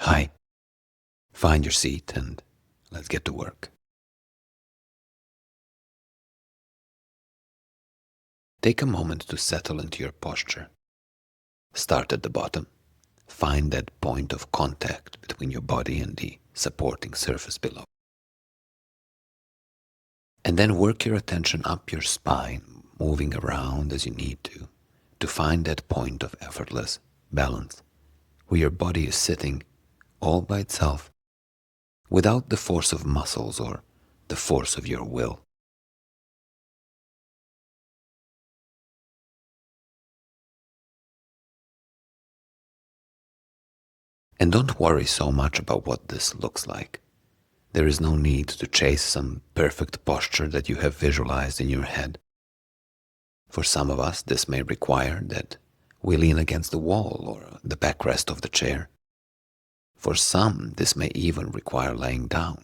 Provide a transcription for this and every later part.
Hi, find your seat and let's get to work. Take a moment to settle into your posture. Start at the bottom. Find that point of contact between your body and the supporting surface below. And then work your attention up your spine, moving around as you need to find that point of effortless balance, where your body is sitting all by itself, without the force of muscles or the force of your will. And don't worry so much about what this looks like. There is no need to chase some perfect posture that you have visualized in your head. For some of us, this may require that we lean against the wall or the backrest of the chair. For some, this may even require laying down.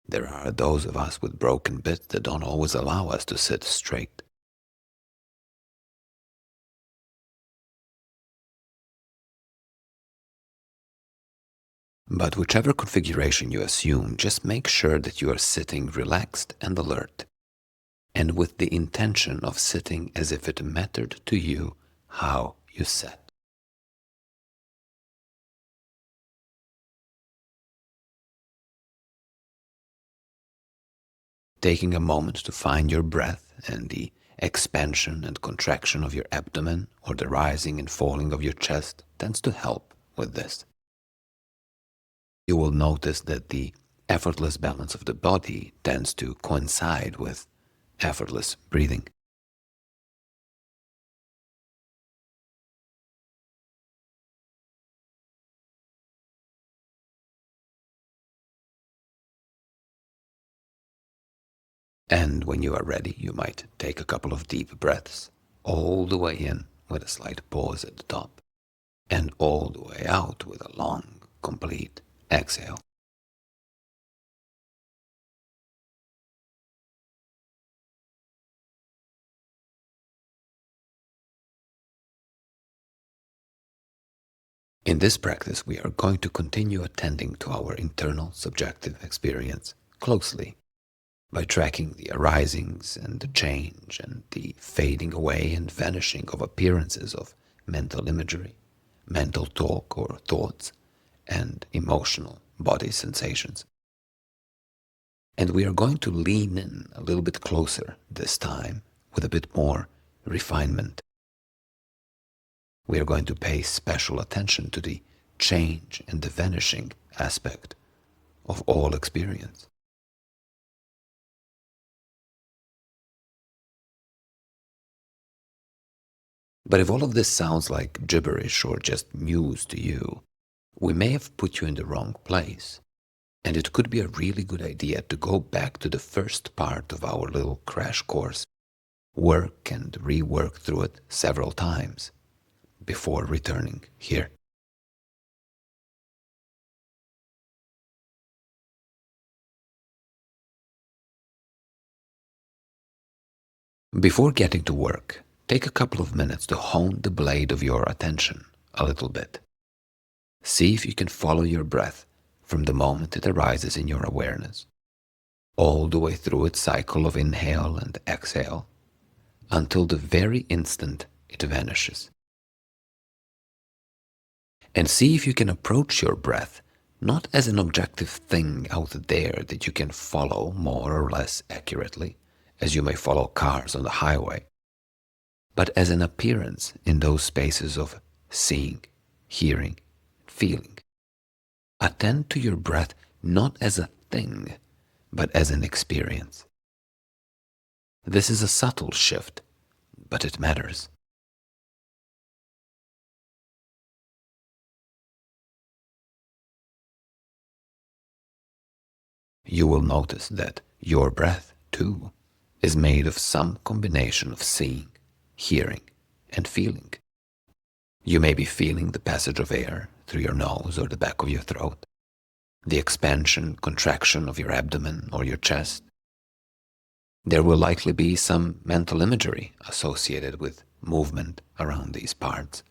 There are those of us with broken bits that don't always allow us to sit straight. But whichever configuration you assume, just make sure that you are sitting relaxed and alert, and with the intention of sitting as if it mattered to you how you sat. Taking a moment to find your breath and the expansion and contraction of your abdomen or the rising and falling of your chest tends to help with this. You will notice that the effortless balance of the body tends to coincide with effortless breathing. And when you are ready, you might take a couple of deep breaths all the way in with a slight pause at the top, and all the way out with a long, complete exhale. In this practice, we are going to continue attending to our internal subjective experience closely by tracking the arisings and the change and the fading away and vanishing of appearances of mental imagery, mental talk or thoughts, and emotional body sensations. And we are going to lean in a little bit closer this time with a bit more refinement. We are going to pay special attention to the change and the vanishing aspect of all experience. But if all of this sounds like gibberish or just news to you, we may have put you in the wrong place. And it could be a really good idea to go back to the first part of our little crash course, work and rework through it several times before returning here. Before getting to work, take a couple of minutes to hone the blade of your attention a little bit. See if you can follow your breath from the moment it arises in your awareness, all the way through its cycle of inhale and exhale, until the very instant it vanishes. And see if you can approach your breath not as an objective thing out there that you can follow more or less accurately, as you may follow cars on the highway, but as an appearance in those spaces of seeing, hearing, feeling. Attend to your breath not as a thing, but as an experience. This is a subtle shift, but it matters. You will notice that your breath, too, is made of some combination of seeing, hearing, and feeling. You may be feeling the passage of air through your nose or the back of your throat, the expansion, contraction of your abdomen or your chest. There will likely be some mental imagery associated with movement around these parts.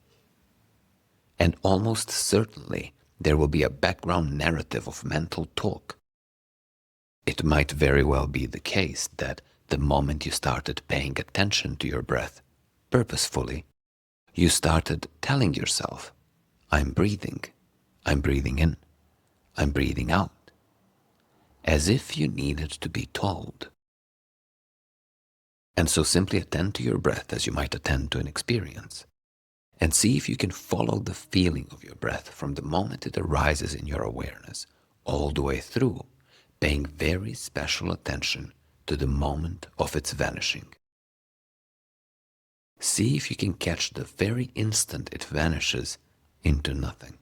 And almost certainly There will be a background narrative of mental talk. It might very well be the case that the moment you started paying attention to your breath purposefully, you started telling yourself, I'm breathing in, I'm breathing out, as if you needed to be told. And so simply attend to your breath as you might attend to an experience, and see if you can follow the feeling of your breath from the moment it arises in your awareness all the way through, paying very special attention to the moment of its vanishing. See if you can catch the very instant it vanishes into nothing.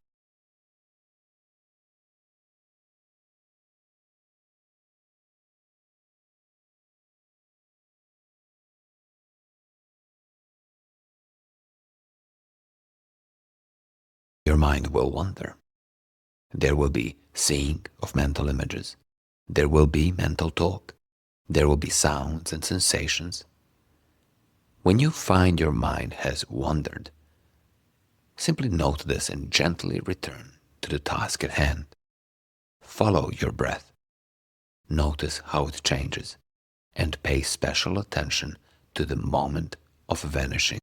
Your mind will wander. There will be seeing of mental images. There will be mental talk. There will be sounds and sensations. When you find your mind has wandered, simply note this and gently return to the task at hand. Follow your breath. Notice how it changes and pay special attention to the moment of vanishing.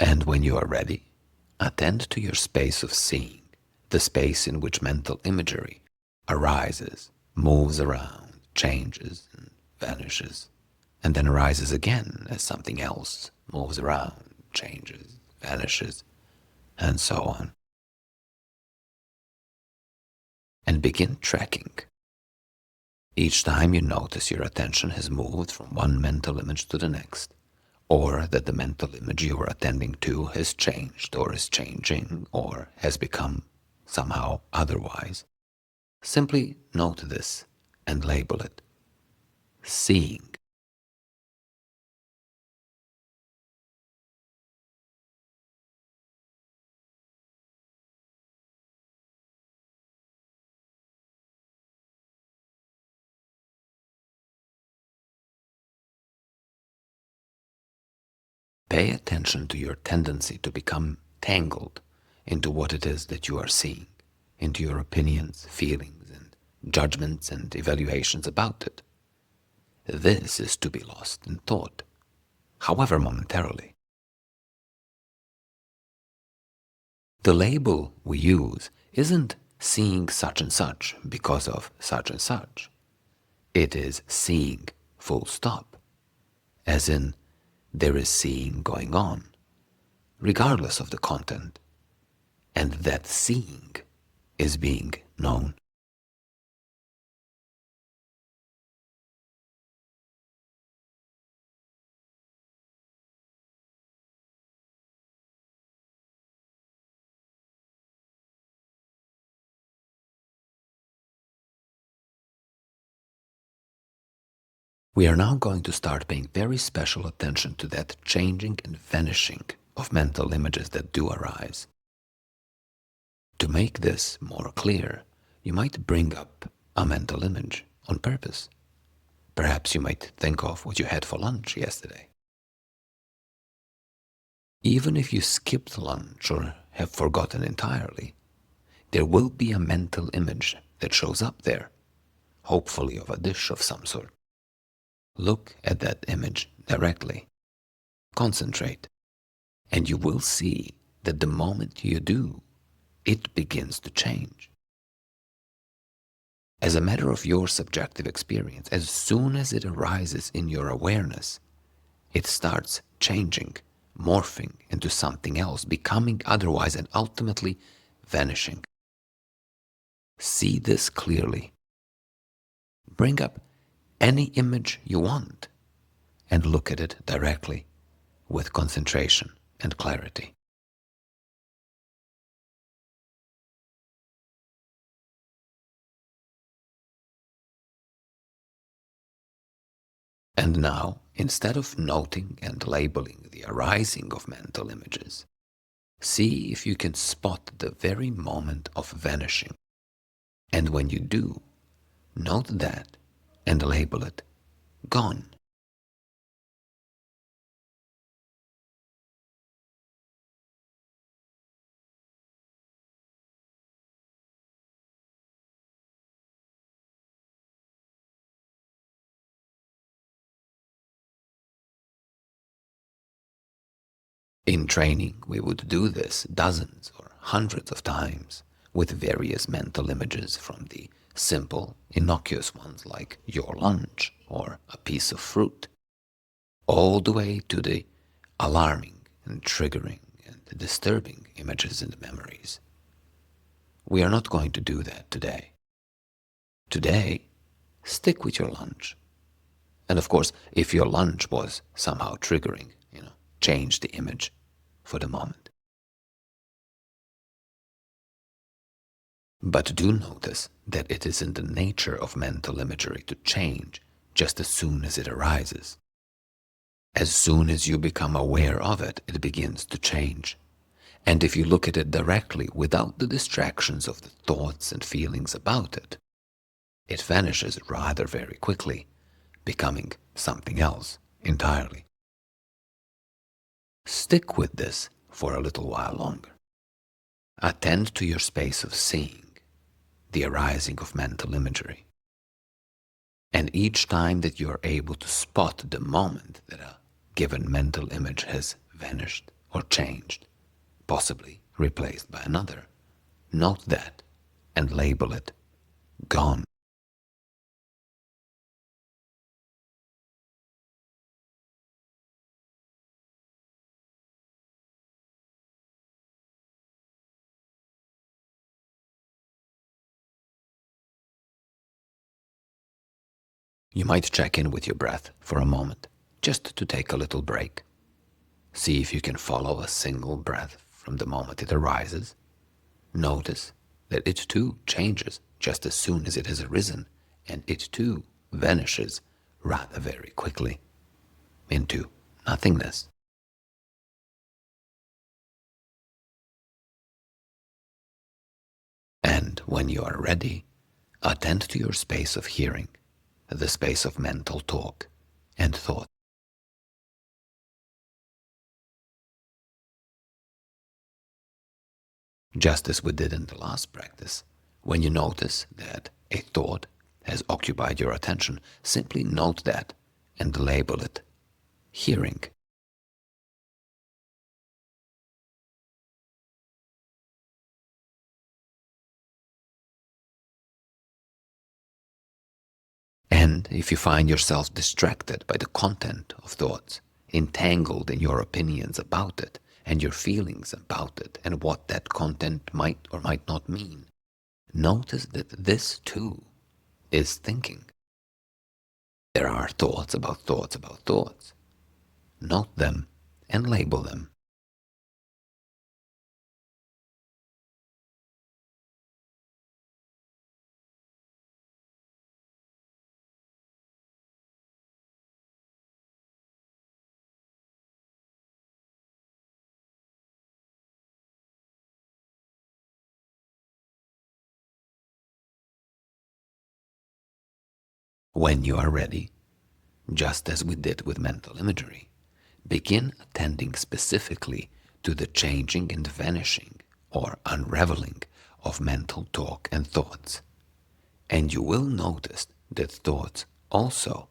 And when you are ready, attend to your space of seeing, the space in which mental imagery arises, moves around, changes, and vanishes, and then arises again as something else moves around, changes, vanishes, and so on. And begin tracking. Each time you notice your attention has moved from one mental image to the next, or that the mental image you are attending to has changed or is changing or has become somehow otherwise, simply note this and label it seeing. Pay attention to your tendency to become tangled into what it is that you are seeing, into your opinions, feelings, and judgments and evaluations about it. This is to be lost in thought, however momentarily. The label we use isn't seeing such and such because of such and such. It is seeing full stop, as in there is seeing going on, regardless of the content, and that seeing is being known. We are now going to start paying very special attention to that changing and vanishing of mental images that do arise. To make this more clear, you might bring up a mental image on purpose. Perhaps you might think of what you had for lunch yesterday. Even if you skipped lunch or have forgotten entirely, there will be a mental image that shows up there, hopefully of a dish of some sort. Look at that image directly. Concentrate, and you will see that the moment you do, it begins to change. As a matter of your subjective experience, as soon as it arises in your awareness, it starts changing, morphing into something else, becoming otherwise, and ultimately vanishing. See this clearly. Bring up any image you want and look at it directly with concentration and clarity. And now, instead of noting and labeling the arising of mental images, See if you can spot the very moment of vanishing. And when you do, note that and label it gone. In training, we would do this dozens or hundreds of times with various mental images, from the simple, innocuous ones like your lunch or a piece of fruit, all the way to the alarming and triggering and disturbing images and memories. We are not going to do that today. Today, stick with your lunch. And of course, if your lunch was somehow triggering, change the image for the moment. But do notice that it is in the nature of mental imagery to change just as soon as it arises. As soon as you become aware of it, it begins to change. And if you look at it directly without the distractions of the thoughts and feelings about it, it vanishes rather very quickly, becoming something else entirely. Stick with this for a little while longer. Attend to your space of seeing, the arising of mental imagery. And each time that you are able to spot the moment that a given mental image has vanished or changed, possibly replaced by another, note that and label it gone. You might check in with your breath for a moment, just to take a little break. See if you can follow a single breath from the moment it arises. Notice that it too changes just as soon as it has arisen, and it too vanishes rather very quickly into nothingness. And when you are ready, attend to your space of hearing, the space of mental talk and thought. Just as we did in the last practice, when you notice that a thought has occupied your attention, simply note that and label it hearing. And if you find yourself distracted by the content of thoughts, entangled in your opinions about it and your feelings about it and what that content might or might not mean, notice that this too is thinking. There are thoughts about thoughts about thoughts. Note them and label them. When you are ready, just as we did with mental imagery, begin attending specifically to the changing and vanishing or unraveling of mental talk and thoughts. And you will notice that thoughts also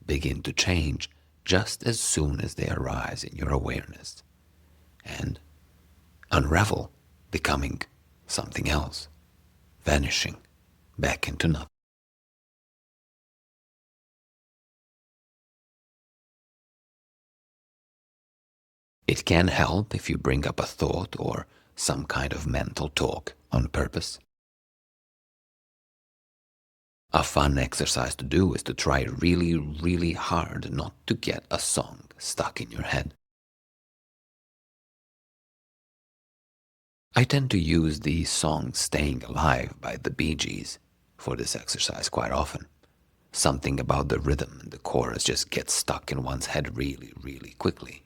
begin to change just as soon as they arise in your awareness and unravel, becoming something else, vanishing back into nothing. It can help if you bring up a thought or some kind of mental talk on purpose. A fun exercise to do is to try really, really hard not to get a song stuck in your head. I tend to use the song Staying Alive by the Bee Gees for this exercise quite often. Something about the rhythm and the chorus just gets stuck in one's head really, really quickly.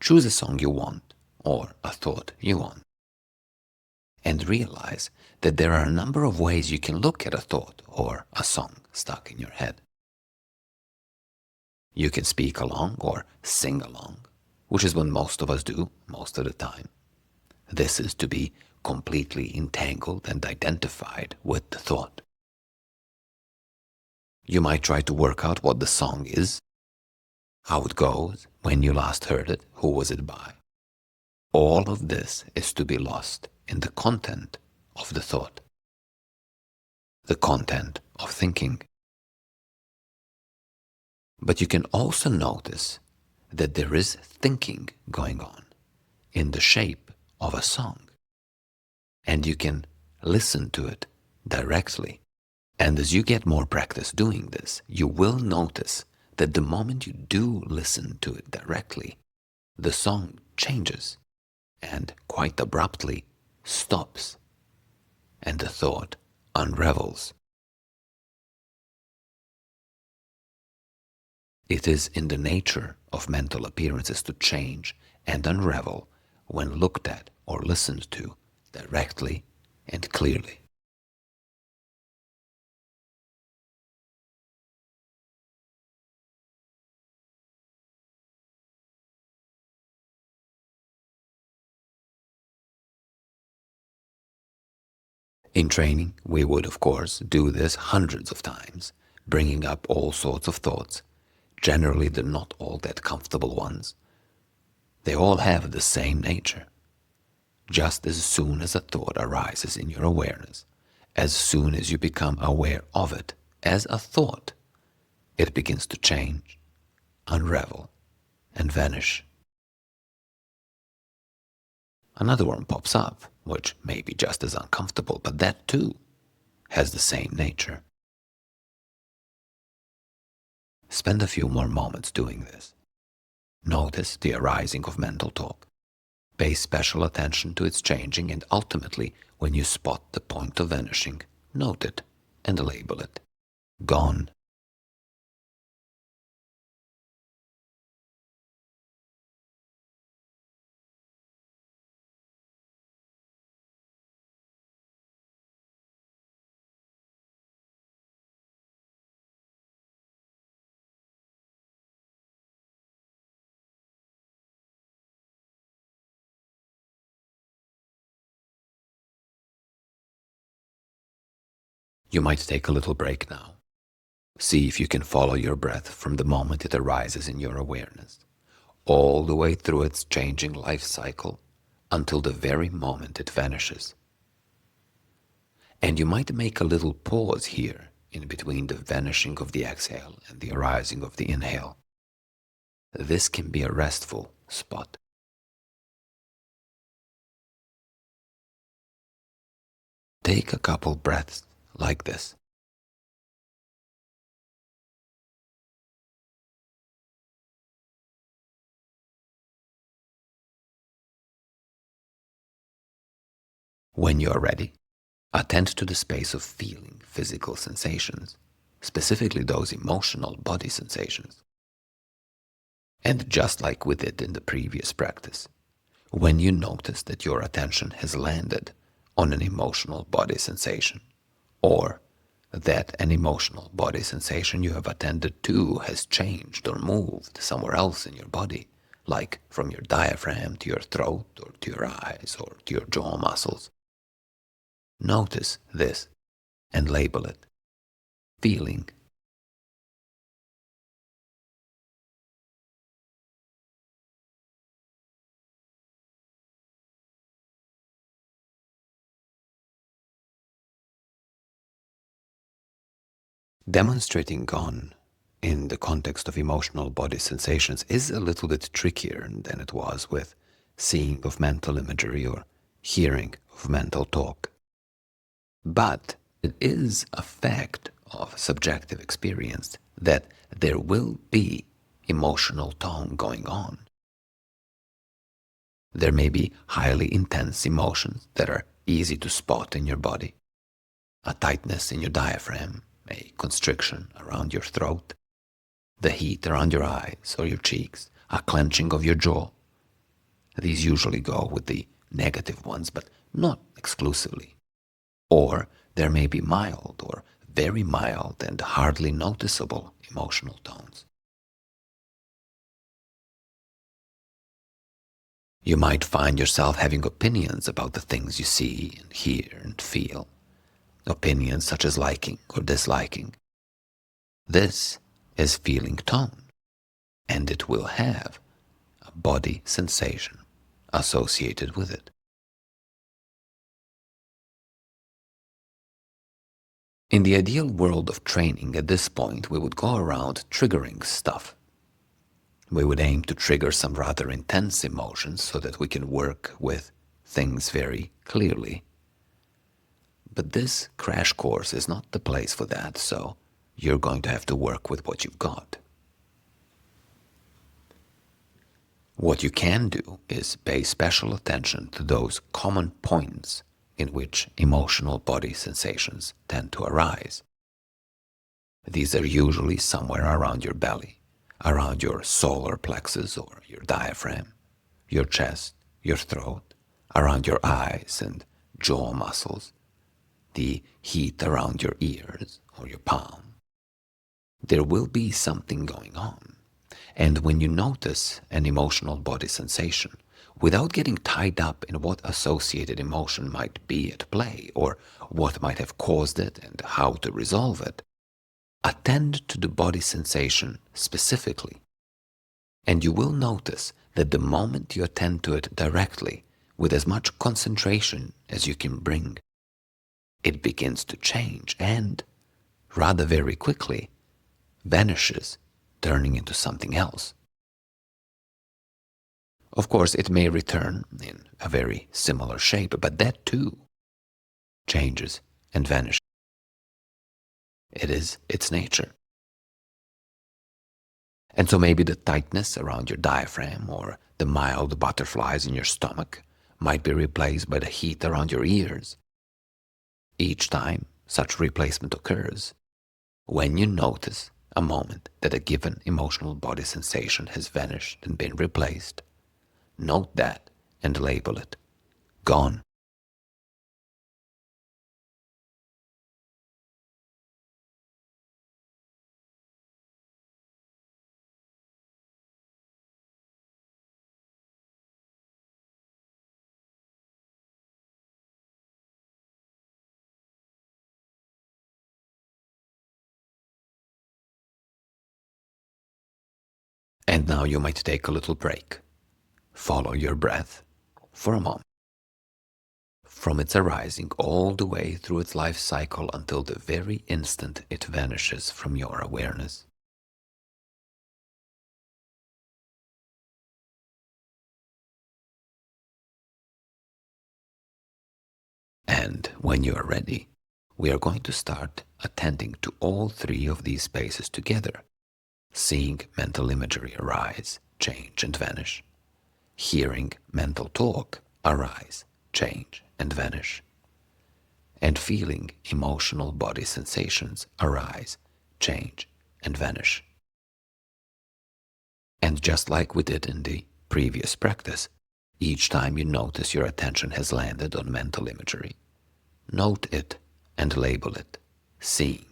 Choose a song you want or a thought you want. And realize that there are a number of ways you can look at a thought or a song stuck in your head. You can speak along or sing along, which is what most of us do most of the time. This is to be completely entangled and identified with the thought. You might try to work out what the song is, how it goes, when you last heard it, who was it by. All of this is to be lost in the content of the thought, the content of thinking. But you can also notice that there is thinking going on in the shape of a song, and you can listen to it directly. And as you get more practice doing this, you will notice that the moment you do listen to it directly, the song changes and quite abruptly stops, and the thought unravels. It is in the nature of mental appearances to change and unravel when looked at or listened to directly and clearly. In training, we would, of course, do this hundreds of times, bringing up all sorts of thoughts, generally the not all that comfortable ones. They all have the same nature. Just as soon as a thought arises in your awareness, as soon as you become aware of it as a thought, it begins to change, unravel, and vanish. Another one pops up, which may be just as uncomfortable, but that too has the same nature. Spend a few more moments doing this. Notice the arising of mental talk. Pay special attention to its changing, and ultimately, when you spot the point of vanishing, note it and label it. Gone. You might take a little break now. See if you can follow your breath from the moment it arises in your awareness, all the way through its changing life cycle until the very moment it vanishes. And you might make a little pause here in between the vanishing of the exhale and the arising of the inhale. This can be a restful spot. Take a couple breaths like this. When you are ready, attend to the space of feeling physical sensations, specifically those emotional body sensations. And just like we did in the previous practice, when you notice that your attention has landed on an emotional body sensation, or that an emotional body sensation you have attended to has changed or moved somewhere else in your body, like from your diaphragm to your throat or to your eyes or to your jaw muscles, notice this and label it. Feeling. Demonstrating gone in the context of emotional body sensations is a little bit trickier than it was with seeing of mental imagery or hearing of mental talk. But it is a fact of subjective experience that there will be emotional tone going on. There may be highly intense emotions that are easy to spot in your body. A tightness in your diaphragm, a constriction around your throat, the heat around your eyes or your cheeks, a clenching of your jaw. These usually go with the negative ones, but not exclusively. Or there may be mild or very mild and hardly noticeable emotional tones. You might find yourself having opinions about the things you see and hear and feel. Opinions such as liking or disliking. This is feeling tone, and it will have a body sensation associated with it. In the ideal world of training, at this point, we would go around triggering stuff. We would aim to trigger some rather intense emotions so that we can work with things very clearly. But this crash course is not the place for that, so you're going to have to work with what you've got. What you can do is pay special attention to those common points in which emotional body sensations tend to arise. These are usually somewhere around your belly, around your solar plexus or your diaphragm, your chest, your throat, around your eyes and jaw muscles, the heat around your ears or your palm. There will be something going on. And when you notice an emotional body sensation, without getting tied up in what associated emotion might be at play or what might have caused it and how to resolve it, attend to the body sensation specifically. And you will notice that the moment you attend to it directly, with as much concentration as you can bring, it begins to change and, rather very quickly, vanishes, turning into something else. Of course, it may return in a very similar shape, but that too changes and vanishes. It is its nature. And so maybe the tightness around your diaphragm or the mild butterflies in your stomach might be replaced by the heat around your ears. Each time such replacement occurs, when you notice a moment that a given emotional body sensation has vanished and been replaced, note that and label it gone. And now you might take a little break. Follow your breath for a moment, from its arising all the way through its life cycle until the very instant it vanishes from your awareness. And when you are ready, we are going to start attending to all three of these spaces together, seeing mental imagery arise, change, and vanish, hearing mental talk arise, change, and vanish, and feeling emotional body sensations arise, change, and vanish. And just like we did in the previous practice, each time you notice your attention has landed on mental imagery, note it and label it seeing.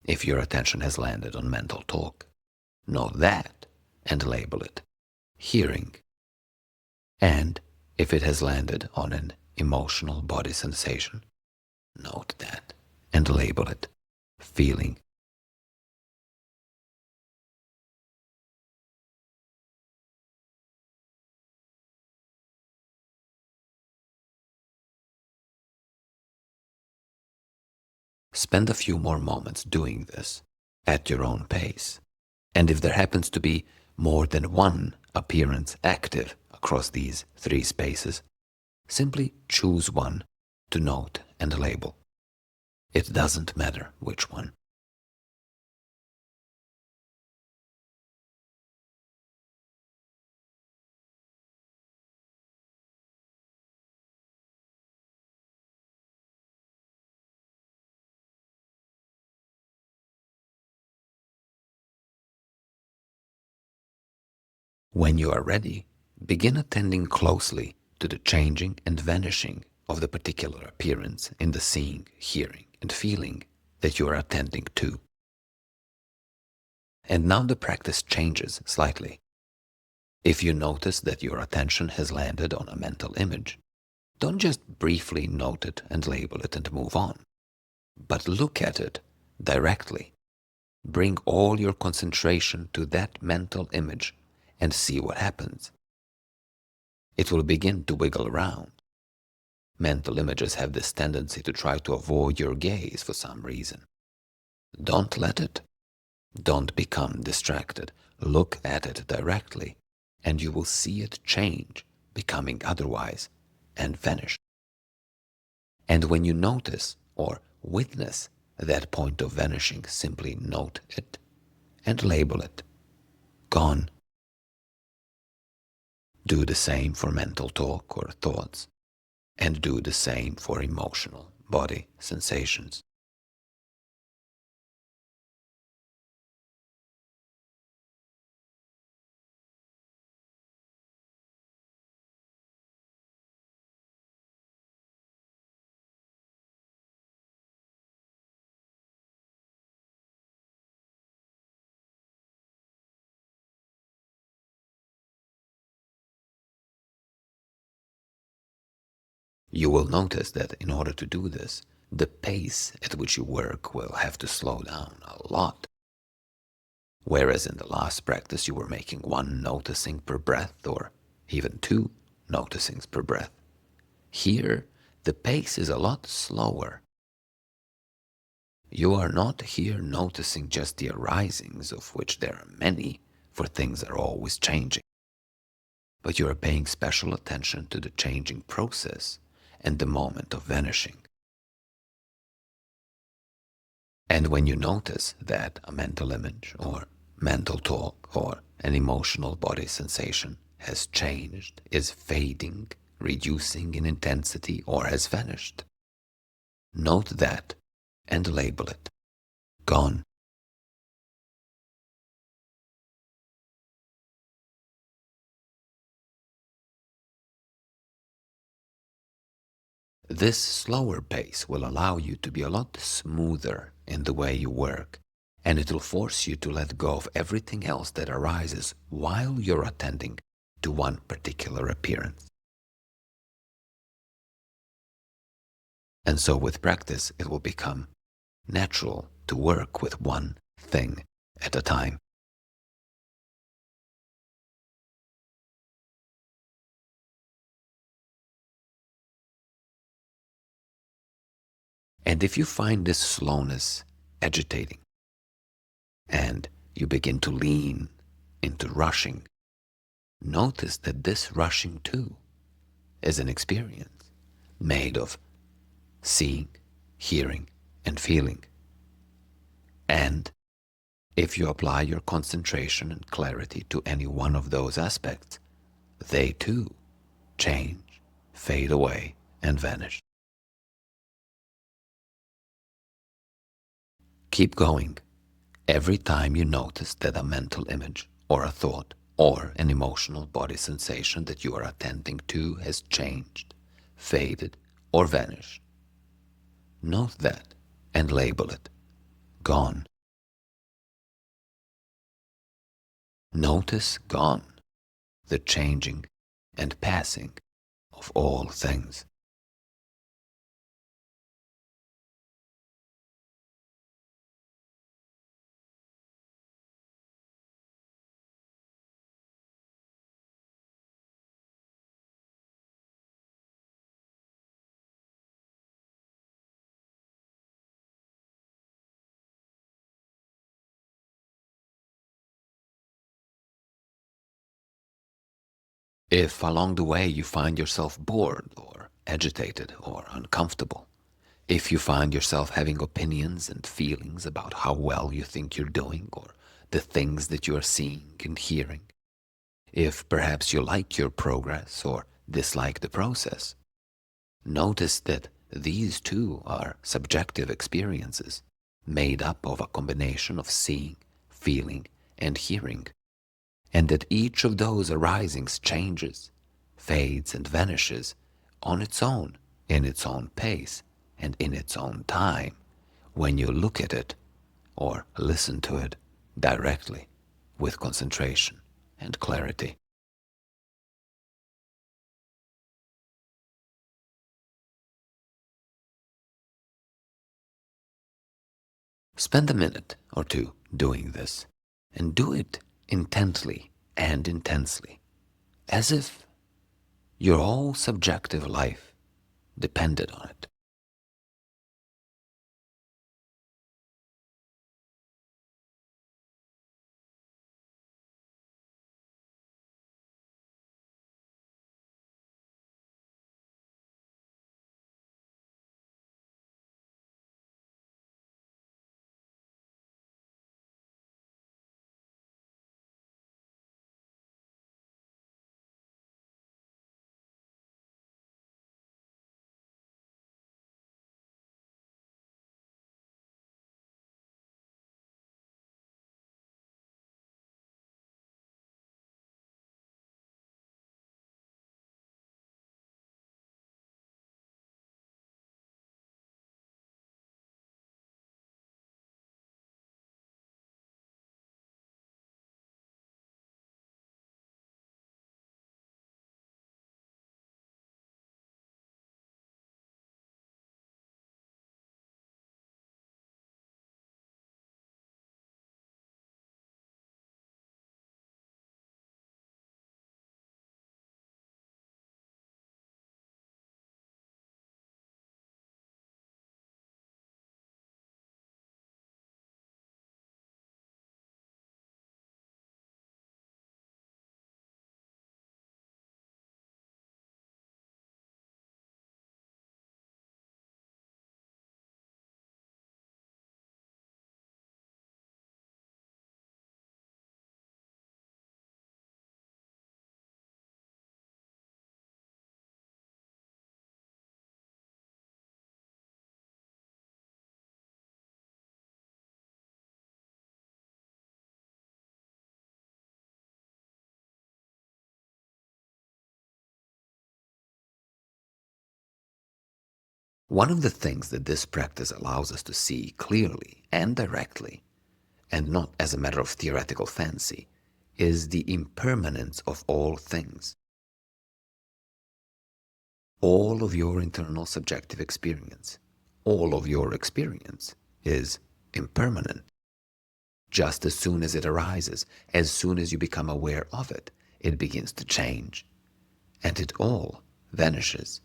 If your attention has landed on mental talk, note that and label it hearing. And if it has landed on an emotional body sensation, note that and label it feeling. Spend a few more moments doing this at your own pace. And if there happens to be more than one appearance active across these three spaces, simply choose one to note and label. It doesn't matter which one. When you are ready, Begin attending closely to the changing and vanishing of the particular appearance in the seeing, hearing, and feeling that you are attending to. And now the practice changes slightly. If you notice that your attention has landed on a mental image, don't just briefly note it and label it and move on, but look at it directly. Bring all your concentration to that mental image and see what happens. It will begin to wiggle around. Mental images have this tendency to try to avoid your gaze for some reason. Don't let it. Don't become distracted. Look at it directly, and you will see it change, becoming otherwise, and vanish. And when you notice or witness that point of vanishing, simply note it and label it. Gone. Do the same for mental talk or thoughts, and do the same for emotional body sensations. You will notice that in order to do this, the pace at which you work will have to slow down a lot. Whereas in the last practice you were making one noticing per breath or even two noticings per breath. Here, the pace is a lot slower. You are not here noticing just the arisings, of which there are many, for things are always changing. But you are paying special attention to the changing process and the moment of vanishing. And when you notice that a mental image or mental talk or an emotional body sensation has changed, is fading, reducing in intensity, or has vanished, note that and label it. Gone. This slower pace will allow you to be a lot smoother in the way you work, and it will force you to let go of everything else that arises while you're attending to one particular appearance. And so with practice, it will become natural to work with one thing at a time. And if you find this slowness agitating, and you begin to lean into rushing, notice that this rushing too is an experience made of seeing, hearing, and feeling. And if you apply your concentration and clarity to any one of those aspects, they too change, fade away, and vanish. Keep going. Every time you notice that a mental image or a thought or an emotional body sensation that you are attending to has changed, faded, or vanished, note that and label it. Gone. Notice gone, the changing and passing of all things. If along the way you find yourself bored or agitated or uncomfortable, if you find yourself having opinions and feelings about how well you think you're doing or the things that you are seeing and hearing, if perhaps you like your progress or dislike the process, notice that these too are subjective experiences made up of a combination of seeing, feeling, and hearing. and that each of those arisings changes, fades, and vanishes on its own, in its own pace, and in its own time, when you look at it or listen to it directly with concentration and clarity. Spend a minute or two doing this, and do it intently and intensely, as if your whole subjective life depended on it. One of the things that this practice allows us to see clearly and directly, and not as a matter of theoretical fancy, is the impermanence of all things. All of your internal subjective experience, all of your experience is impermanent. Just as soon as it arises, as soon as you become aware of it, it begins to change, and it all vanishes.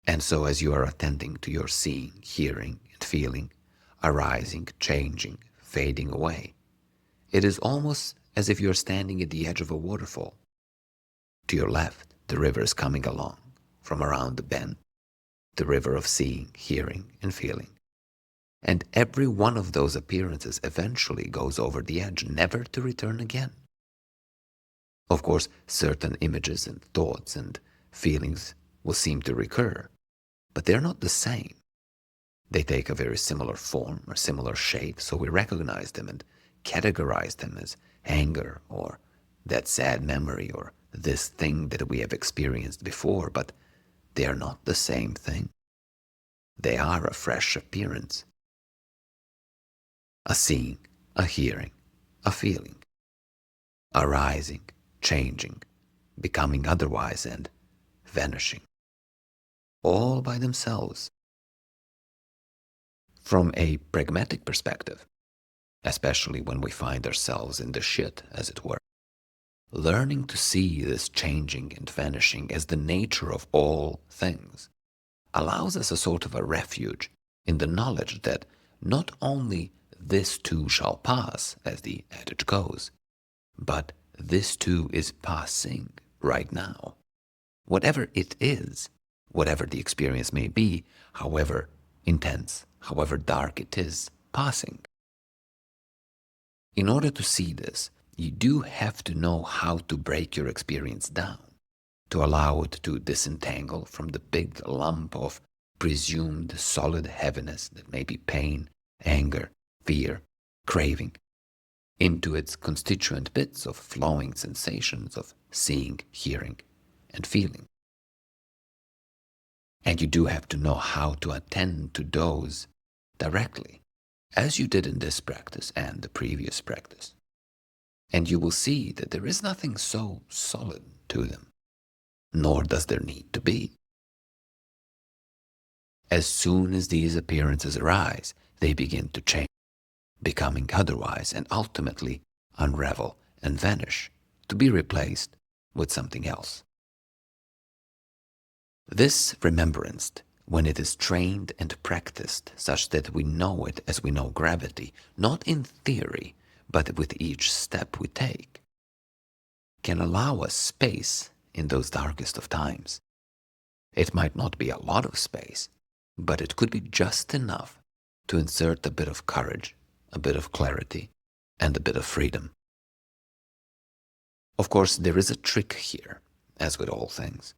And so as you are attending to your seeing, hearing, and feeling, arising, changing, fading away, it is almost as if you're standing at the edge of a waterfall. To your left, the river is coming along from around the bend, the river of seeing, hearing, and feeling. And every one of those appearances eventually goes over the edge, never to return again. Of course, certain images and thoughts and feelings will seem to recur, but they're not the same. They take a very similar form or similar shape, so we recognize them and categorize them as anger or that sad memory or this thing that we have experienced before, but they are not the same thing. They are a fresh appearance, a seeing, a hearing, a feeling, arising, changing, becoming otherwise, and vanishing, all by themselves. From a pragmatic perspective, especially when we find ourselves in the shit, as it were, learning to see this changing and vanishing as the nature of all things allows us a sort of a refuge in the knowledge that not only this too shall pass, as the adage goes, but this too is passing right now. Whatever it is, whatever the experience may be, however intense, however dark it is, passing. In order to see this, you do have to know how to break your experience down, to allow it to disentangle from the big lump of presumed solid heaviness that may be pain, anger, fear, craving, into its constituent bits of flowing sensations of seeing, hearing, and feeling. And you do have to know how to attend to those directly, as you did in this practice and the previous practice. And you will see that there is nothing so solid to them, nor does there need to be. As soon as these appearances arise, they begin to change, becoming otherwise, and ultimately unravel and vanish, to be replaced with something else. This remembrance, when it is trained and practiced such that we know it as we know gravity, not in theory, but with each step we take, can allow us space in those darkest of times. It might not be a lot of space, but it could be just enough to insert a bit of courage, a bit of clarity, and a bit of freedom. Of course, there is a trick here, as with all things.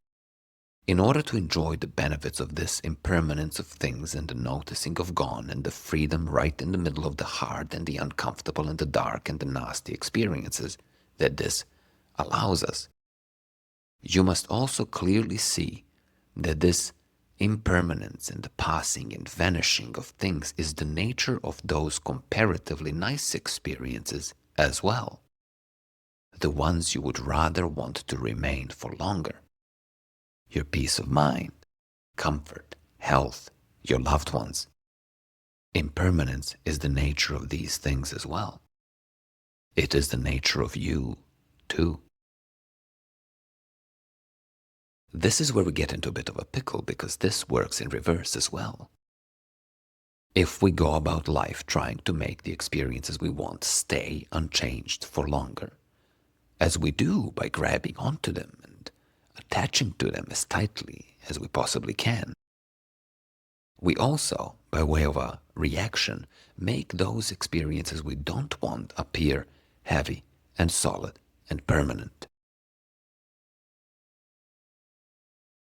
In order to enjoy the benefits of this impermanence of things and the noticing of gone and the freedom right in the middle of the hard and the uncomfortable and the dark and the nasty experiences that this allows us, you must also clearly see that this impermanence and the passing and vanishing of things is the nature of those comparatively nice experiences as well, the ones you would rather want to remain for longer. Your peace of mind, comfort, health, your loved ones. Impermanence is the nature of these things as well. It is the nature of you, too. This is where we get into a bit of a pickle, because this works in reverse as well. If we go about life trying to make the experiences we want stay unchanged for longer, as we do by grabbing onto them and attaching to them as tightly as we possibly can, we also, by way of a reaction, make those experiences we don't want appear heavy and solid and permanent.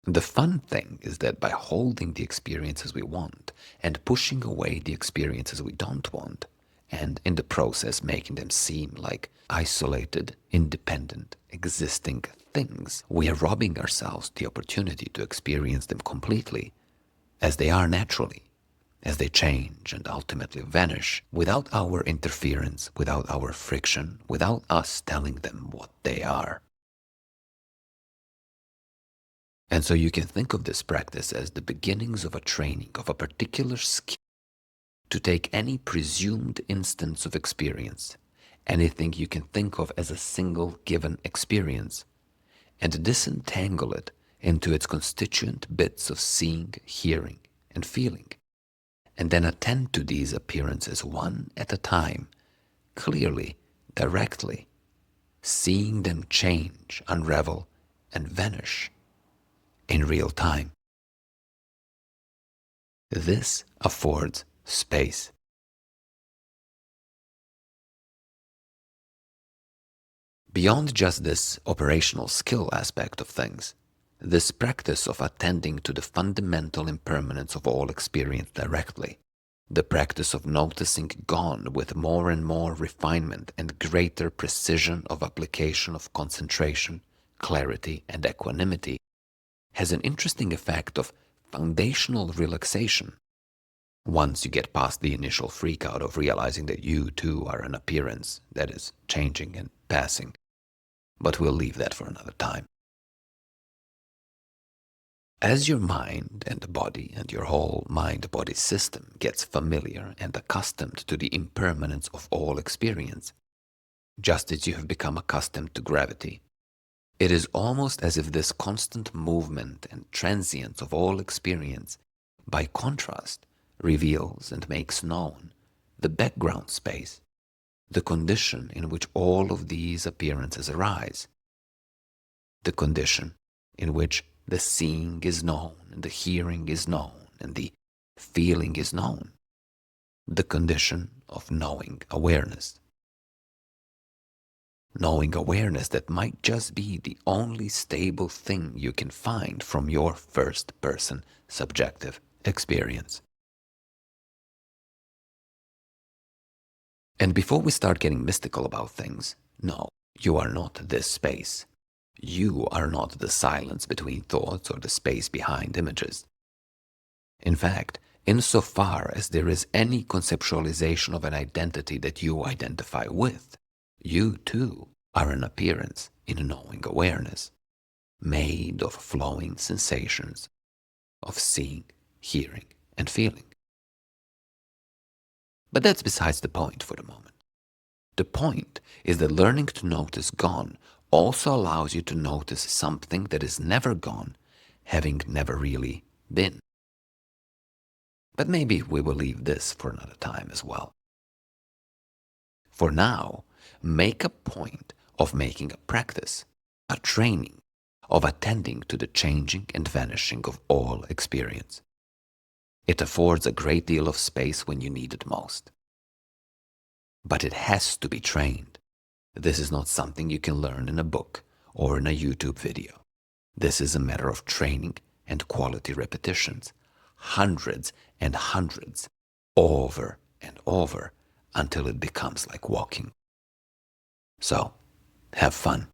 The fun thing is that by holding the experiences we want and pushing away the experiences we don't want, and in the process making them seem like isolated, independent, existing things, we are robbing ourselves the opportunity to experience them completely, as they are naturally, as they change and ultimately vanish without our interference, without our friction, without us telling them what they are. And so you can think of this practice as the beginnings of a training of a particular skill to take any presumed instance of experience, anything you can think of as a single given experience, and disentangle it into its constituent bits of seeing, hearing, and feeling, and then attend to these appearances one at a time, clearly, directly, seeing them change, unravel, and vanish in real time. This affords space. Beyond just this operational skill aspect of things, this practice of attending to the fundamental impermanence of all experience directly, the practice of noticing gone with more and more refinement and greater precision of application of concentration, clarity, and equanimity, has an interesting effect of foundational relaxation. Once you get past the initial freak out of realizing that you too are an appearance that is changing and passing, but we'll leave that for another time. As your mind and the body and your whole mind-body system gets familiar and accustomed to the impermanence of all experience, just as you have become accustomed to gravity, it is almost as if this constant movement and transience of all experience, by contrast, reveals and makes known the background space, the condition in which all of these appearances arise, the condition in which the seeing is known, and the hearing is known, and the feeling is known, the condition of knowing awareness. Knowing awareness that might just be the only stable thing you can find from your first-person subjective experience. And before we start getting mystical about things, no, you are not this space. You are not the silence between thoughts or the space behind images. In fact, insofar as there is any conceptualization of an identity that you identify with, you too are an appearance in a knowing awareness, made of flowing sensations of seeing, hearing, and feeling. But that's besides the point for the moment. The point is that learning to notice gone also allows you to notice something that is never gone, having never really been. But maybe we will leave this for another time as well. For now, make a point of making a practice, a training, of attending to the changing and vanishing of all experience. It affords a great deal of space when you need it most. But it has to be trained. This is not something you can learn in a book or in a YouTube video. This is a matter of training and quality repetitions, hundreds and hundreds, over and over, until it becomes like walking. So, have fun.